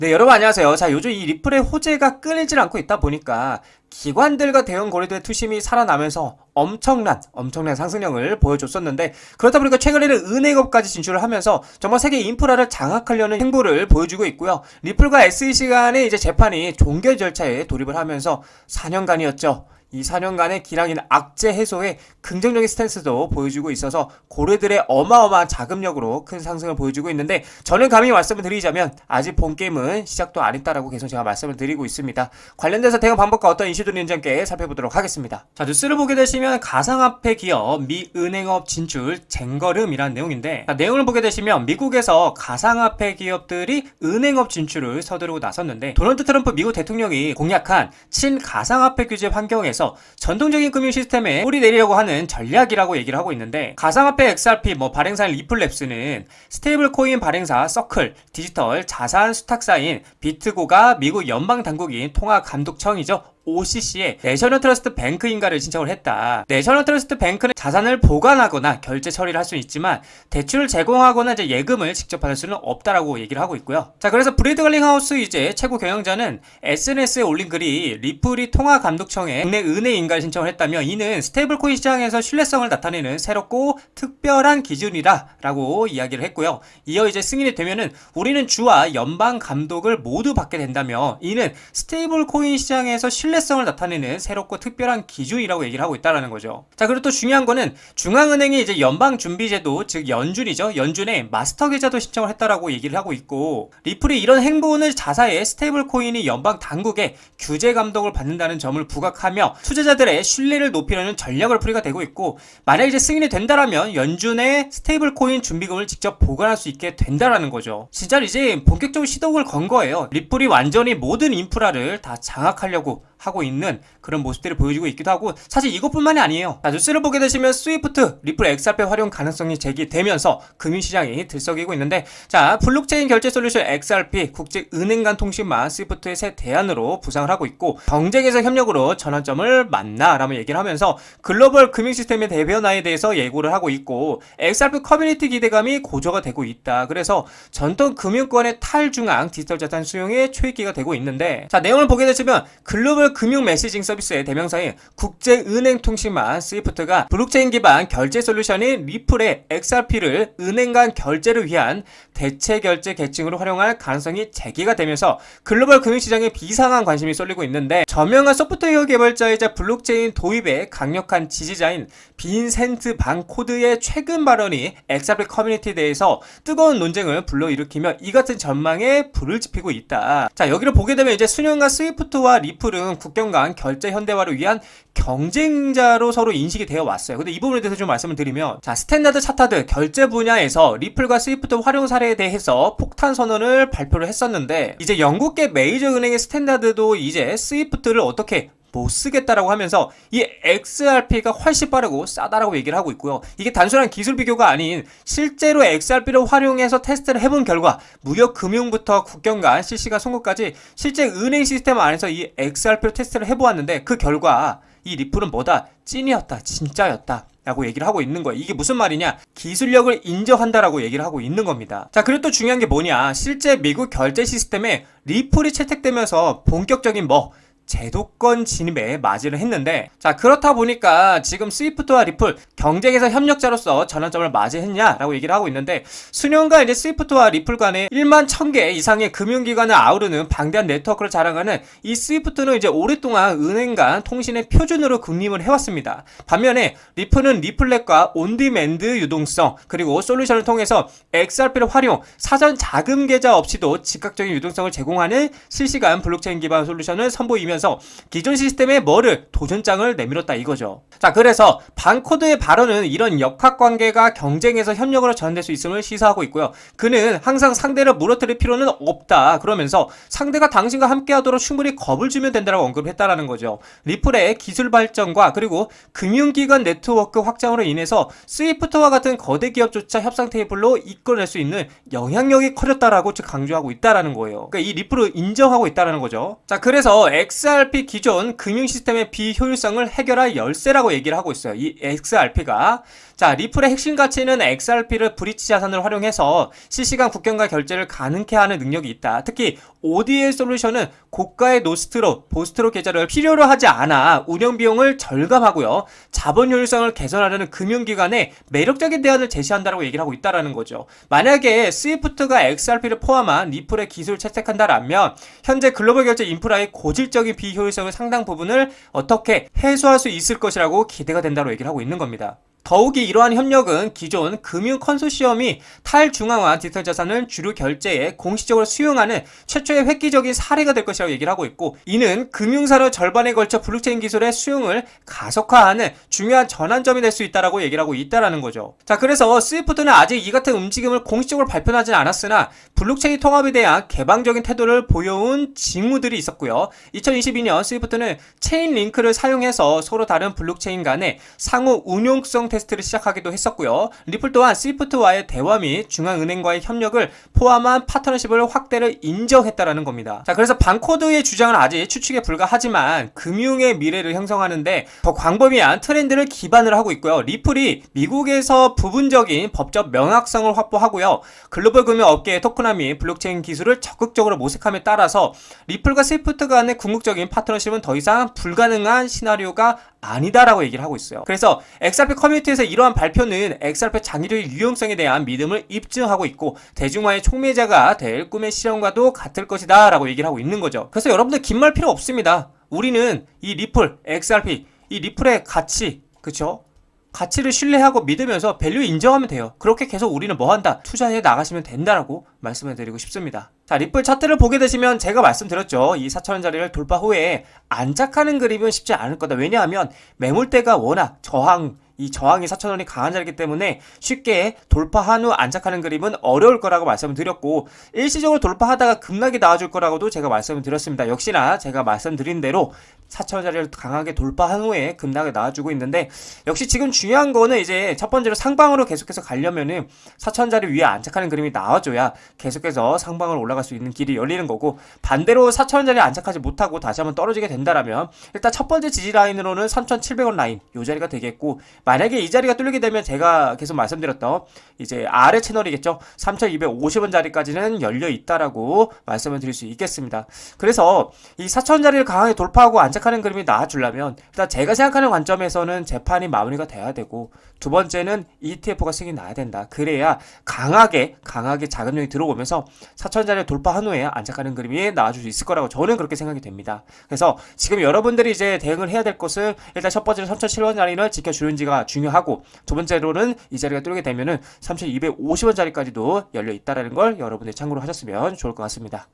네, 여러분 안녕하세요. 자, 요즘 이 리플의 호재가 끊이질 않고 있다 보니까 기관들과 대형 거래소의 투심이 살아나면서 엄청난 상승력을 보여줬었는데, 그러다 보니까 최근에는 은행업까지 진출을 하면서 정말 세계 인프라를 장악하려는 행보를 보여주고 있고요. 리플과 SEC 간의 이제 재판이 종결 절차에 돌입을 하면서 4년간이었죠. 이 4년간의 기량인 악재 해소에 긍정적인 스탠스도 보여주고 있어서 고래들의 어마어마한 자금력으로 큰 상승을 보여주고 있는데, 저는 감히 말씀을 드리자면 아직 본게임은 시작도 안 했다라고 계속 제가 말씀을 드리고 있습니다. 관련돼서 대응 방법과 어떤 이슈들이 있는지 함께 살펴보도록 하겠습니다. 자, 뉴스를 보게 되시면 가상화폐 기업 미 은행업 진출 쟁거름이라는 내용인데, 내용을 보게 되시면 미국에서 가상화폐 기업들이 은행업 진출을 서두르고 나섰는데, 도널드 트럼프 미국 대통령이 공약한 친가상화폐 규제 환경에서 전통적인 금융 시스템에 뿌리 내리려고 하는 전략이라고 얘기를 하고 있는데, 가상화폐 XRP 발행사인 리플랩스는 스테이블 코인 발행사 서클, 디지털 자산 수탁사인 비트고가 미국 연방 당국인 통화감독청이죠, OCC에 내셔널 트러스트 뱅크인가를 신청을 했다. 내셔널 트러스트 뱅크는 자산을 보관하거나 결제 처리를 할 수는 있지만 대출을 제공하거나 이제 예금을 직접 받을 수는 없다라고 얘기를 하고 있고요. 자, 그래서 브래드 걸링하우스 이제 최고 경영자는 SNS에 올린 글이 리플이 통화감독청에 국내 은행 인가를 신청을 했다며, 이는 스테이블 코인 시장에서 신뢰성을 나타내는 새롭고 특별한 기준이다라고 이야기를 했고요. 이어 이제 승인이 되면은 우리는 주와 연방 감독을 모두 받게 된다며, 이는 스테이블 코인 시장에서 신뢰성을 나타내는 새롭고 특별한 기준이라고 얘기를 하고 있다는 거죠. 자, 그리고 또 중요한 거는 중앙은행이 이제 연방준비제도, 즉 연준이죠, 연준에 마스터 계좌도 신청을 했다라고 얘기를 하고 있고, 리플이 이런 행보는 자사의 스테이블 코인이 연방 당국의 규제 감독을 받는다는 점을 부각하며 투자자들의 신뢰를 높이려는 전략을 풀이가 되고 있고, 만약 이제 승인이 된다라면 연준의 스테이블 코인 준비금을 직접 보관할 수 있게 된다라는 거죠. 진짜 이제 본격적으로 시동을 건 거예요. 리플이 완전히 모든 인프라를 다 장악하려고 하고 있는 그런 모습들을 보여주고 있기도 하고, 사실 이것뿐만이 아니에요. 자, 뉴스를 보게 되시면 스위프트, 리플 XRP 활용 가능성이 제기되면서 금융시장이 들썩이고 있는데, 자, 블록체인 결제 솔루션 XRP 국제 은행 간 통신망 스위프트의 새 대안으로 부상을 하고 있고, 경쟁에서 협력으로 전환점을 만나라며 얘기를 하면서 글로벌 금융시스템의 대변화에 대해서 예고를 하고 있고, XRP 커뮤니티 기대감이 고조가 되고 있다. 그래서 전통 금융권의 탈중앙 디지털 자산 수용에 초입기가 되고 있는데, 자, 내용을 보게 되시면 글로벌 금융 메시징 서비스의 대명사인 국제은행통신망 스위프트가 블록체인 기반 결제 솔루션인 리플의 XRP를 은행 간 결제를 위한 대체 결제 계층으로 활용할 가능성이 제기가 되면서 글로벌 금융시장에 비상한 관심이 쏠리고 있는데, 저명한 소프트웨어 개발자이자 블록체인 도입의 강력한 지지자인 빈센트 반 코드의 최근 발언이 XRP 커뮤니티에 대해서 뜨거운 논쟁을 불러일으키며 이 같은 전망에 불을 지피고 있다. 자, 여기를 보게 되면 이제 수년간 스위프트와 리플은 국경 간 결제 현대화를 위한 경쟁자로 서로 인식이 되어 왔어요. 근데 이 부분에 대해서 좀 말씀을 드리면, 자, 스탠다드 차타드 결제 분야에서 리플과 스위프트 활용 사례에 대해서 폭탄 선언을 발표를 했었는데, 이제 영국계 메이저 은행의 스탠다드도 이제 스위프트를 어떻게 못 쓰겠다라고 하면서 이 XRP가 훨씬 빠르고 싸다라고 얘기를 하고 있고요. 이게 단순한 기술 비교가 아닌 실제로 XRP를 활용해서 테스트를 해본 결과 무역금융부터 국경 간 실시간 송금까지 실제 은행 시스템 안에서 이 XRP로 테스트를 해보았는데, 그 결과 이 리플은 뭐다? 찐이었다, 진짜였다 라고 얘기를 하고 있는 거예요. 이게 무슨 말이냐? 기술력을 인정한다라고 얘기를 하고 있는 겁니다. 자, 그리고 또 중요한 게 뭐냐? 실제 미국 결제 시스템에 리플이 채택되면서 본격적인 제도권 진입에 맞이를 했는데, 자, 그렇다 보니까 지금 스위프트와 리플 경쟁에서 협력자로서 전환점을 맞이했냐라고 얘기를 하고 있는데, 수년간 이제 스위프트와 리플 간에 1만 1000개 이상의 금융기관을 아우르는 방대한 네트워크를 자랑하는 이 스위프트는 이제 오랫동안 은행 간 통신의 표준으로 군림을 해왔습니다. 반면에 리플은 리플렛과 온디맨드 유동성 그리고 솔루션을 통해서 XRP를 활용, 사전 자금 계좌 없이도 즉각적인 유동성을 제공하는 실시간 블록체인 기반 솔루션을 선보이면서 기존 시스템에 도전장을 내밀었다 이거죠. 자, 그래서 반코드의 발언은 이런 역학관계가 경쟁에서 협력으로 전환될 수 있음을 시사하고 있고요. 그는 항상 상대를 무너뜨릴 필요는 없다 그러면서 상대가 당신과 함께하도록 충분히 겁을 주면 된다고 언급했다라는 거죠. 리플의 기술 발전과 그리고 금융기관 네트워크 확장으로 인해서 스위프트와 같은 거대 기업조차 협상 테이블로 이끌어낼 수 있는 영향력이 커졌다라고 강조하고 있다라는 거예요. 그러니까 이 리플을 인정하고 있다라는 거죠. 자, 그래서 XRP 기존 금융 시스템의 비효율성을 해결할 열쇠라고 얘기를 하고 있어요. 이 XRP가. 자, 리플의 핵심 가치는 XRP를 브릿지 자산을 활용해서 실시간 국경과 결제를 가능케 하는 능력이 있다. 특히 ODA 솔루션은 고가의 노스트로, 보스트로 계좌를 필요로 하지 않아 운영 비용을 절감하고요. 자본 효율성을 개선하려는 금융기관에 매력적인 대안을 제시한다라고 얘기를 하고 있다라는 거죠. 만약에 스위프트가 XRP를 포함한 리플의 기술을 채택한다라면 현재 글로벌 결제 인프라의 고질적인 비효율성을 상당 부분을 어떻게 해소할 수 있을 것이라고 기대가 된다고 얘기를 하고 있는 겁니다. 더욱이 이러한 협력은 기존 금융 컨소시엄이 탈중앙화 디지털 자산을 주류 결제에 공식적으로 수용하는 최초의 획기적인 사례가 될 것이라고 얘기를 하고 있고, 이는 금융산업 절반에 걸쳐 블록체인 기술의 수용을 가속화하는 중요한 전환점이 될 수 있다라고 얘기를 하고 있다라는 거죠. 자, 그래서 스위프트는 아직 이 같은 움직임을 공식적으로 발표하진 않았으나 블록체인 통합에 대한 개방적인 태도를 보여온 징후들이 있었고요. 2022년 스위프트는 체인 링크를 사용해서 서로 다른 블록체인 간의 상호 운용성 테스트를 시작하기도 했었고요. 리플 또한 스위프트와의 대화 및 중앙은행과의 협력을 포함한 파트너십을 확대를 인정했다라는 겁니다. 자, 그래서 반코드의 주장은 아직 추측에 불과하지만 금융의 미래를 형성하는데 더 광범위한 트렌드를 기반으로 하고 있고요. 리플이 미국에서 부분적인 법적 명확성을 확보하고요. 글로벌 금융 업계의 토큰화 및 블록체인 기술을 적극적으로 모색함에 따라서 리플과 스위프트 간의 궁극적인 파트너십은 더 이상 불가능한 시나리오가 아니다라고 얘기를 하고 있어요. 그래서 XRP 커뮤니티에서 이러한 발표는 XRP 장기적인 유용성에 대한 믿음을 입증하고 있고 대중화의 촉매자가 될 꿈의 실현과도 같을 것이다 라고 얘기를 하고 있는 거죠. 그래서 여러분들 긴 말 필요 없습니다. 우리는 이 리플, XRP, 이 리플의 가치, 그쵸? 가치를 신뢰하고 믿으면서 밸류 인정하면 돼요. 그렇게 계속 우리는 뭐한다? 투자해 나가시면 된다라고 말씀을 드리고 싶습니다. 자, 리플 차트를 보게 되시면 제가 말씀드렸죠. 이 4,000원짜리를 돌파 후에 안착하는 그림은 쉽지 않을 거다. 왜냐하면 매물대가 워낙 이 저항이 4,000원이 강한 자리이기 때문에 쉽게 돌파한 후 안착하는 그림은 어려울 거라고 말씀을 드렸고, 일시적으로 돌파하다가 급락이 나와줄 거라고도 제가 말씀을 드렸습니다. 역시나 제가 말씀드린 대로 4,000원짜리를 강하게 돌파한 후에 급락이 나와주고 있는데, 역시 지금 중요한 거는 이제 첫 번째로 상방으로 계속해서 가려면은 4,000원짜리 위에 안착하는 그림이 나와줘야 계속해서 상방으로 올라갈 수 있는 길이 열리는 거고, 반대로 4,000원짜리 안착하지 못하고 다시 한번 떨어지게 된다라면 일단 첫 번째 지지 라인으로는 3,700원 라인 요 자리가 되겠고, 만약에 이 자리가 뚫리게 되면 제가 계속 말씀드렸던 이제 아래 채널이겠죠. 3,250원 자리까지는 열려 있다라고 말씀을 드릴 수 있겠습니다. 그래서 이 4,000원짜리를 강하게 돌파하고 안착하는 그림이 나와주려면 일단 제가 생각하는 관점에서는 재판이 마무리가 돼야 되고, 두 번째는 ETF가 승이 나야 된다. 그래야 강하게 자금력이 들어오면서 4,000원짜리를 돌파한 후에 안착하는 그림이 나와줄 수 있을 거라고 저는 그렇게 생각이 됩니다. 그래서 지금 여러분들이 이제 대응을 해야 될 것은 일단 첫 번째로 3,700원 자리를 지켜주는지가 중요하고, 두 번째로는 이 자리가 뚫리게 되면은 3,250원 자리까지도 열려 있다라는 걸 여러분들이 참고로 하셨으면 좋을 것 같습니다.